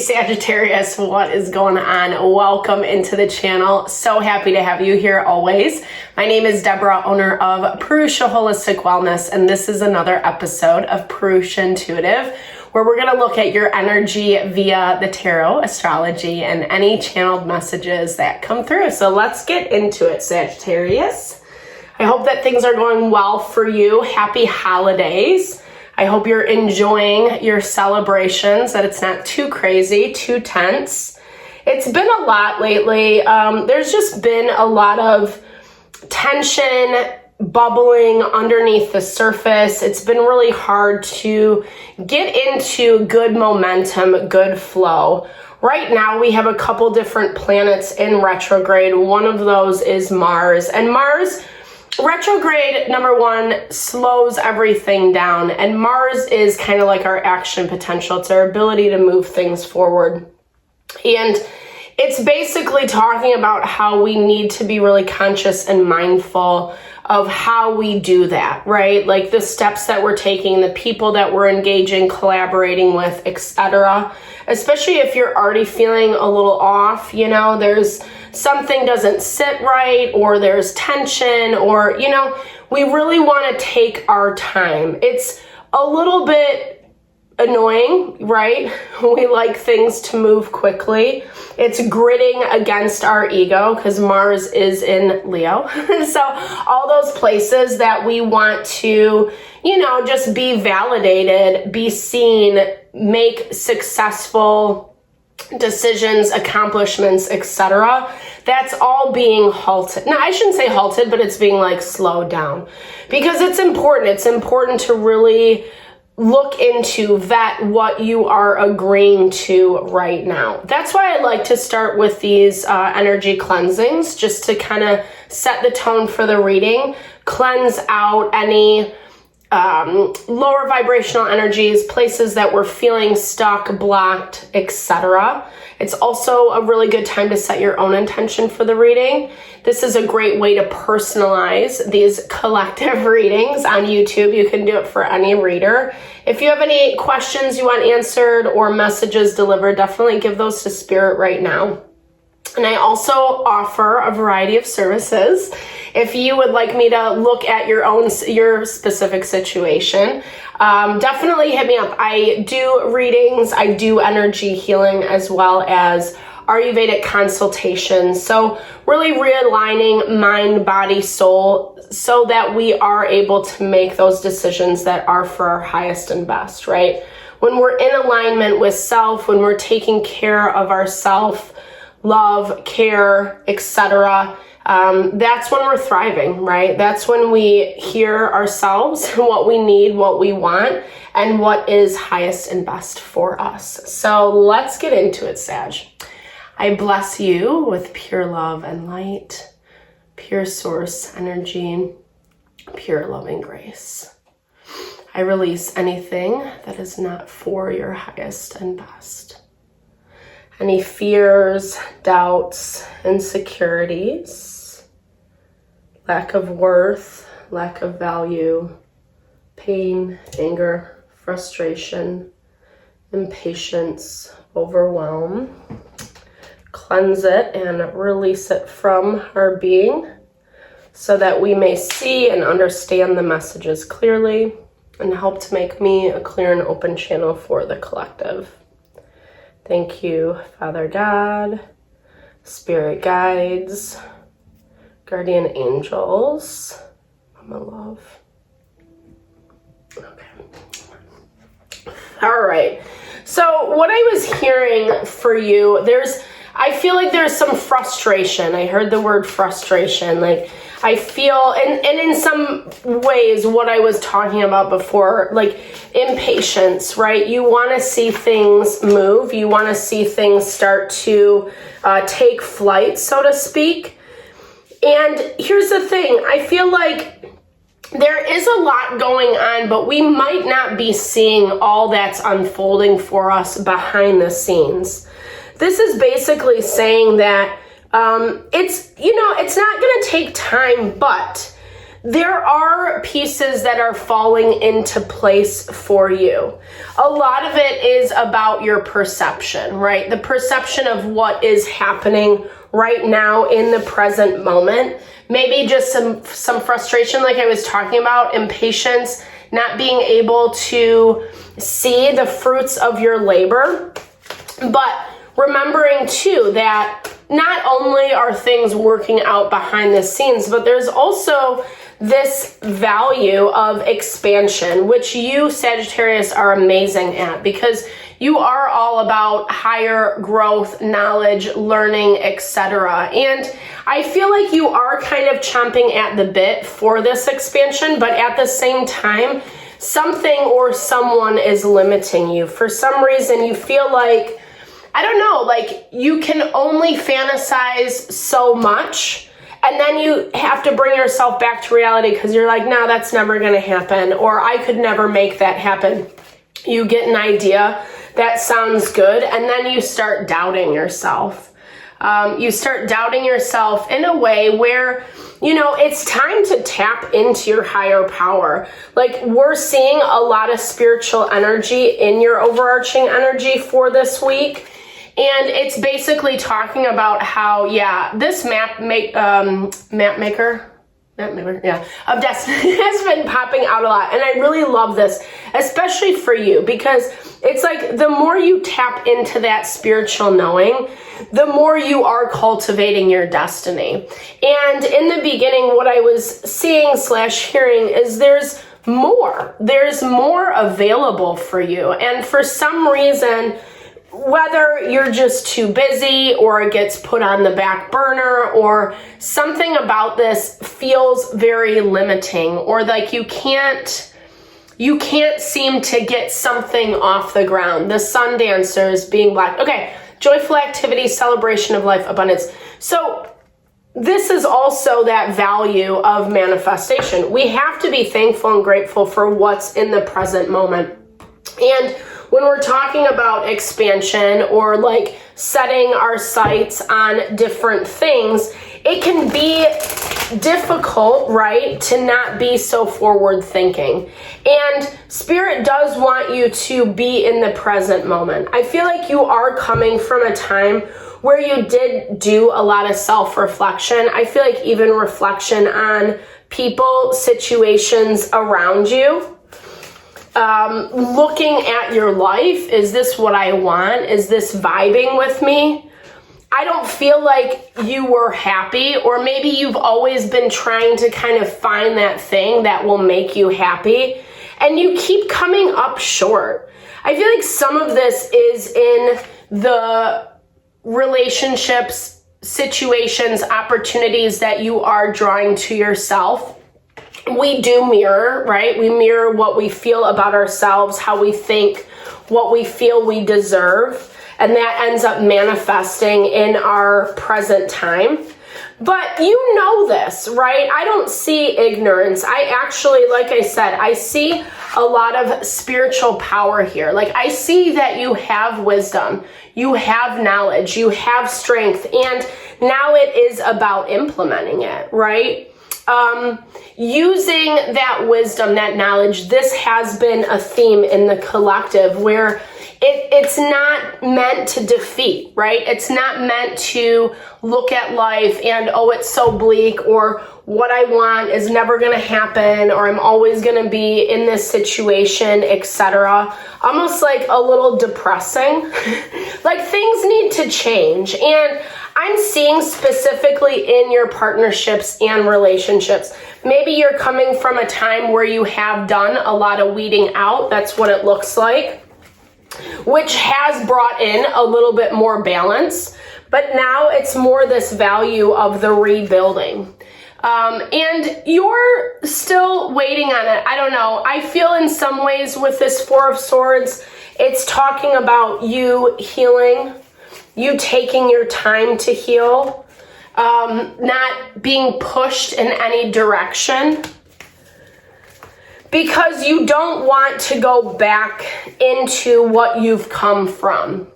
Sagittarius, what is going on? Welcome into the channel. So happy to have you here always. My name is Deborah, owner of Purusha Holistic Wellness, and this is another episode of Purusha Intuitive, where we're going to look at your energy via the tarot, astrology, and any channeled messages that come through. So let's get into it, Sagittarius. I hope that things are going well for you. Happy holidays. I hope you're enjoying your celebrations, that it's not too crazy, too tense. It's been a lot lately. There's just been a lot of tension bubbling underneath the surface. It's been really hard to get into good momentum, good flow. Right now, we have a couple different planets in retrograde. One of those is Mars. And Mars, retrograde, number one, slows everything down. And Mars is kind of like our action potential. It's our ability to move things forward. And it's basically talking about how we need to be really conscious and mindful of how we do that, right? Like the steps that we're taking, the people that we're engaging, collaborating with, etc. Especially if you're already feeling a little off, you know, there's something doesn't sit right, or there's tension, or, you know, we really want to take our time. It's a little bit annoying, right? We like things to move quickly. It's gritting against our ego because Mars is in Leo. So all those places that we want to, you know, just be validated, be seen, make successful decisions, accomplishments, etc. That's all being halted. Now, I shouldn't say halted, but it's being like slowed down because it's important. It's important to really look into, vet what you are agreeing to right now. That's why I like to start with these energy cleansings, just to kind of set the tone for the reading, cleanse out any lower vibrational energies, places that we're feeling stuck, blocked, etc. It's also a really good time to set your own intention for the reading. This is a great way to personalize these collective readings on YouTube. You can do it for any reader. If you have any questions you want answered or messages delivered, definitely give those to Spirit right now. And I also offer a variety of services. If you would like me to look at your specific situation, definitely hit me up. I do readings, I do energy healing, as well as Ayurvedic consultations. So really realigning mind, body, soul, so that we are able to make those decisions that are for our highest and best, right? When we're in alignment with self, when we're taking care of ourself, love, care, etc., that's when we're thriving, right? That's when we hear ourselves, what we need, what we want, and what is highest and best for us. So let's get into it, Sag. I bless you with pure love and light, pure source energy, pure loving grace. I release anything that is not for your highest and best. Any fears, doubts, insecurities, lack of worth, lack of value, pain, anger, frustration, impatience, overwhelm. Cleanse it and release it from our being so that we may see and understand the messages clearly and help to make me a clear and open channel for the collective. Thank you, Father God, Spirit guides, guardian angels, Mama Love. Okay. All right. So what I was hearing for you, I feel like there's some frustration. I heard the word frustration. Like I feel, and in some ways, what I was talking about before, like impatience, right? You want to see things move. You want to see things start to take flight, so to speak. And here's the thing. I feel like there is a lot going on, but we might not be seeing all that's unfolding for us behind the scenes. This is basically saying that it's not going to take time, but there are pieces that are falling into place for you. A lot of it is about your perception, right? The perception of what is happening right now in the present moment. Maybe just some frustration, like I was talking about, impatience, not being able to see the fruits of your labor. But remembering too that not only are things working out behind the scenes, but there's also this value of expansion, which you, Sagittarius, are amazing at, because you are all about higher growth, knowledge, learning, etc. And I feel like you are kind of chomping at the bit for this expansion, but at the same time, something or someone is limiting you. For some reason, you feel like, I don't know, like you can only fantasize so much, and then you have to bring yourself back to reality because you're like, no, that's never going to happen, or I could never make that happen. You get an idea that sounds good, and then you start doubting yourself. You start doubting yourself in a way where, you know, it's time to tap into your higher power. Like, we're seeing a lot of spiritual energy in your overarching energy for this week. And it's basically talking about how, yeah, this map maker of destiny has been popping out a lot. And I really love this, especially for you, because it's like the more you tap into that spiritual knowing, the more you are cultivating your destiny. And in the beginning, what I was seeing / hearing is there's more available for you. And for some reason, whether you're just too busy or it gets put on the back burner or something about this feels very limiting, or like you can't seem to get something off the ground. The sun dancers being black. Okay, joyful activity, celebration of life, abundance. So this is also that value of manifestation. We have to be thankful and grateful for what's in the present moment. And when we're talking about expansion or like setting our sights on different things, it can be difficult, right, to not be so forward thinking. And Spirit does want you to be in the present moment. I feel like you are coming from a time where you did do a lot of self-reflection. I feel like even reflection on people, situations around you. Looking at your life, is this what I want? Is this vibing with me? I don't feel like you were happy, or maybe you've always been trying to kind of find that thing that will make you happy, and you keep coming up short. I feel like some of this is in the relationships, situations, opportunities that you are drawing to yourself. We do mirror, right? We mirror what we feel about ourselves, how we think, what we feel we deserve, and that ends up manifesting in our present time. But you know this, right? I don't see ignorance. I actually, like I said, I see a lot of spiritual power here. Like, I see that you have wisdom, you have knowledge, you have strength, and now it is about implementing it, right? Using that wisdom, that knowledge. This has been a theme in the collective where it's not meant to defeat, right? It's not meant to look at life and, oh, it's so bleak, or what I want is never going to happen, or I'm always going to be in this situation, etc. Almost like a little depressing. Like, things need to change. And I'm seeing specifically in your partnerships and relationships. Maybe you're coming from a time where you have done a lot of weeding out. That's what it looks like, which has brought in a little bit more balance. But now it's more this value of the rebuilding. And you're still waiting on it. I don't know. I feel in some ways with this Four of Swords, it's talking about you healing, you taking your time to heal, not being pushed in any direction, because you don't want to go back into what you've come from.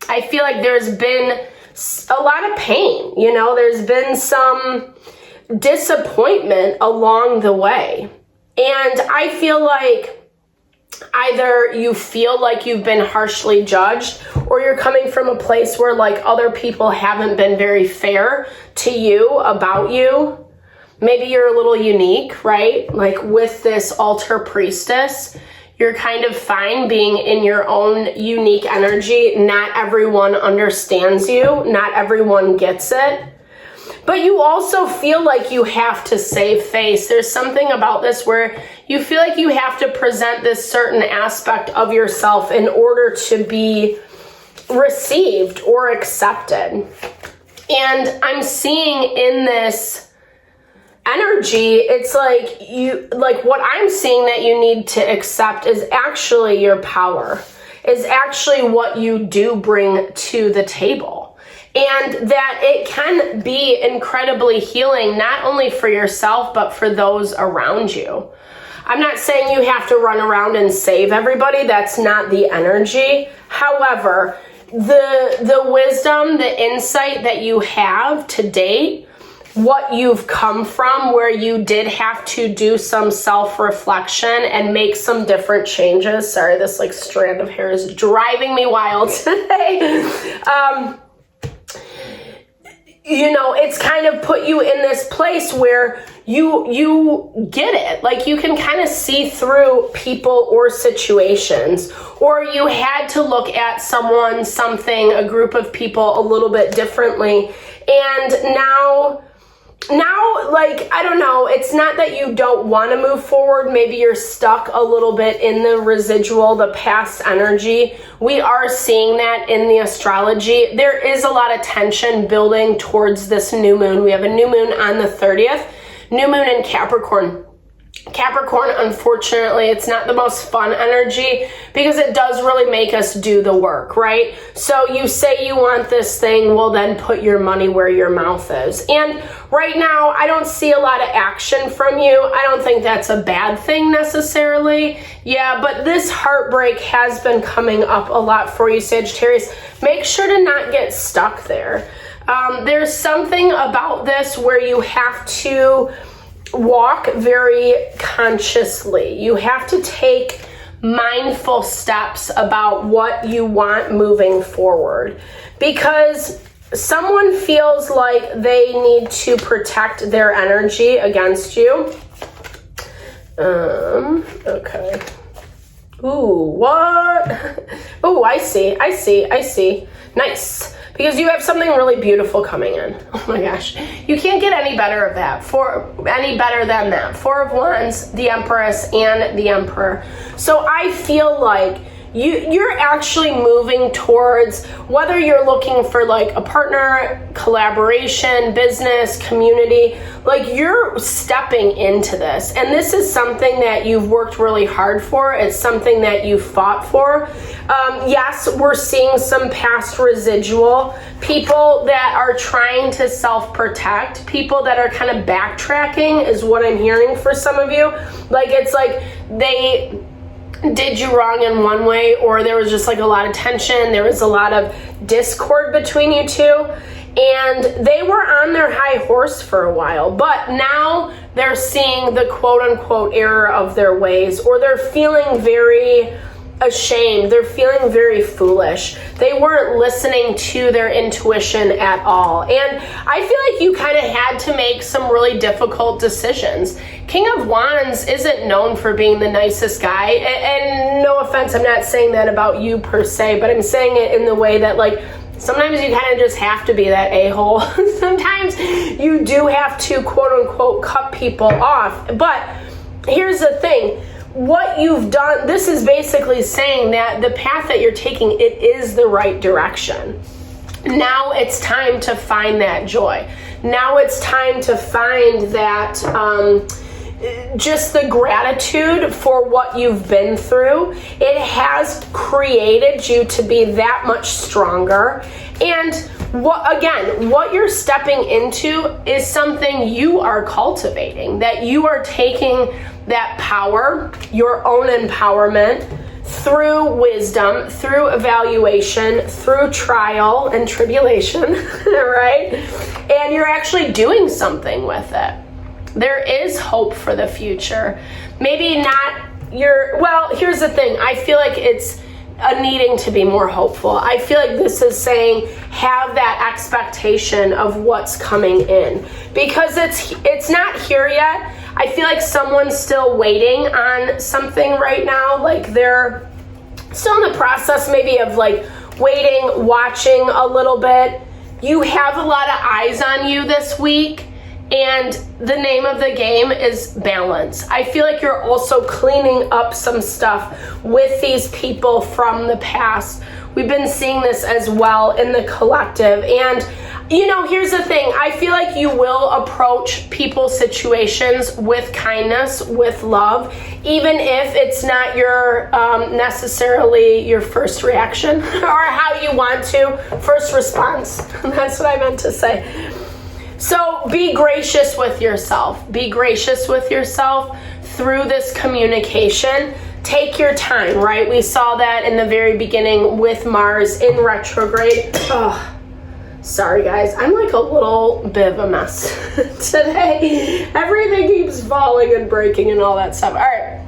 I feel like there's been a lot of pain, you know, there's been some disappointment along the way. And I feel like either you feel like you've been harshly judged, or you're coming from a place where like other people haven't been very fair to you about you. Maybe you're a little unique, right? Like with this altar priestess, you're kind of fine being in your own unique energy. Not everyone understands you. Not everyone gets it. But you also feel like you have to save face. There's something about this where you feel like you have to present this certain aspect of yourself in order to be received or accepted. And I'm seeing in this energy, it's like what I'm seeing that you need to accept is actually your power, is actually what you do bring to the table. And that it can be incredibly healing, not only for yourself, but for those around you. I'm not saying you have to run around and save everybody. That's not the energy. However, the wisdom, the insight that you have to date, what you've come from, where you did have to do some self-reflection and make some different changes. Sorry, this like strand of hair is driving me wild today. You know, it's kind of put you in this place where you get it. Like you can kind of see through people or situations, or you had to look at someone, something, a group of people a little bit differently. And now, like, I don't know, it's not that you don't want to move forward. Maybe you're stuck a little bit in the residual, the past energy. We are seeing that in the astrology. There is a lot of tension building towards this new moon. We have a new moon on the 30th, new moon in Capricorn. Capricorn, unfortunately, it's not the most fun energy because it does really make us do the work, right? So you say you want this thing, well then put your money where your mouth is. And right now, I don't see a lot of action from you. I don't think that's a bad thing necessarily. Yeah, but this heartbreak has been coming up a lot for you, Sagittarius. Make sure to not get stuck there. There's something about this where you have to walk very consciously. You have to take mindful steps about what you want moving forward, because someone feels like they need to protect their energy against you. Okay. Ooh, what? Ooh, I see. Nice. Because you have something really beautiful coming in. Oh my gosh. You can't get any better than that. Four of Wands, the Empress, and the Emperor. So I feel like you're actually moving towards, whether you're looking for like a partner, collaboration, business, community, like you're stepping into this. And this is something that you've worked really hard for. It's something that you fought for. Yes, we're seeing some past residual, people that are trying to self-protect, people that are kind of backtracking is what I'm hearing for some of you. Like it's like they did you wrong in one way, or there was just like a lot of tension, there was a lot of discord between you two, and they were on their high horse for a while, but now they're seeing the quote-unquote error of their ways, or they're feeling very ashamed, they're feeling very foolish. They weren't listening to their intuition at all. And I feel like you kind of had to make some really difficult decisions. King of Wands isn't known for being the nicest guy. And no offense, I'm not saying that about you per se, but I'm saying it in the way that like, sometimes you kind of just have to be that a-hole. Sometimes you do have to quote unquote cut people off. But here's the thing. What you've done, this is basically saying that the path that you're taking, it is the right direction. Now it's time to find that joy. Now it's time to find that, just the gratitude for what you've been through. It has created you to be that much stronger. And what you're stepping into is something you are cultivating, that you are taking that power, your own empowerment, through wisdom, through evaluation, through trial and tribulation, right? And you're actually doing something with it. There is hope for the future. Maybe not well, here's the thing. I feel like it's a needing to be more hopeful. I feel like this is saying have that expectation of what's coming in, because it's not here yet. I feel like someone's still waiting on something right now. Like they're still in the process maybe of like waiting, watching a little bit. You have a lot of eyes on you this week, and the name of the game is balance. I feel like you're also cleaning up some stuff with these people from the past. We've been seeing this as well in the collective. And, you know, here's the thing. I feel like you will approach people's situations with kindness, with love, even if it's not your necessarily your first reaction or how you want to. First response. That's what I meant to say. So be gracious with yourself. Be gracious with yourself through this communication. Take your time, right? We saw that in the very beginning with Mars in retrograde. Oh, sorry guys, I'm like a little bit of a mess today. Everything keeps falling and breaking and all that stuff. All right.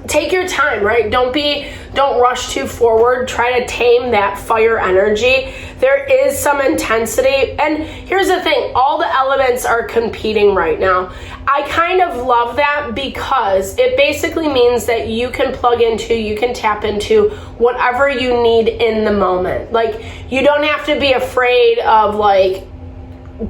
Take your time, right? Don't rush too forward. Try to tame that fire energy. There is some intensity. And here's the thing, all the elements are competing right now. I kind of love that because it basically means that you can you can tap into whatever you need in the moment. Like, you don't have to be afraid of like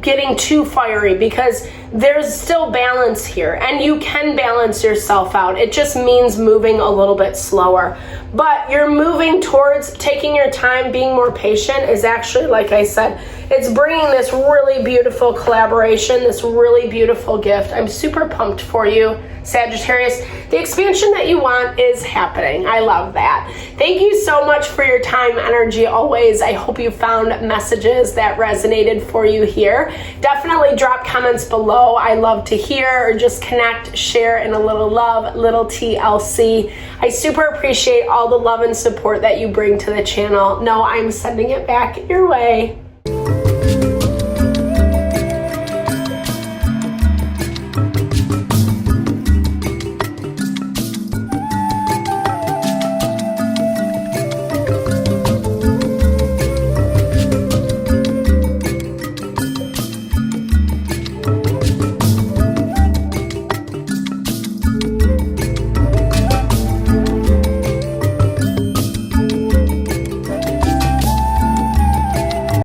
getting too fiery, because there's still balance here and you can balance yourself out. It just means moving a little bit slower, but you're moving towards taking your time. Being more patient is actually, like I said, it's bringing this really beautiful collaboration, this really beautiful gift. I'm super pumped for you, Sagittarius. The expansion that you want is happening. I love that. Thank you so much for your time, energy always. I hope you found messages that resonated for you here. Definitely drop comments below. I love to hear, or just connect, share, and a little love, little TLC. I super appreciate all the love and support that you bring to the channel. No, I'm sending it back your way.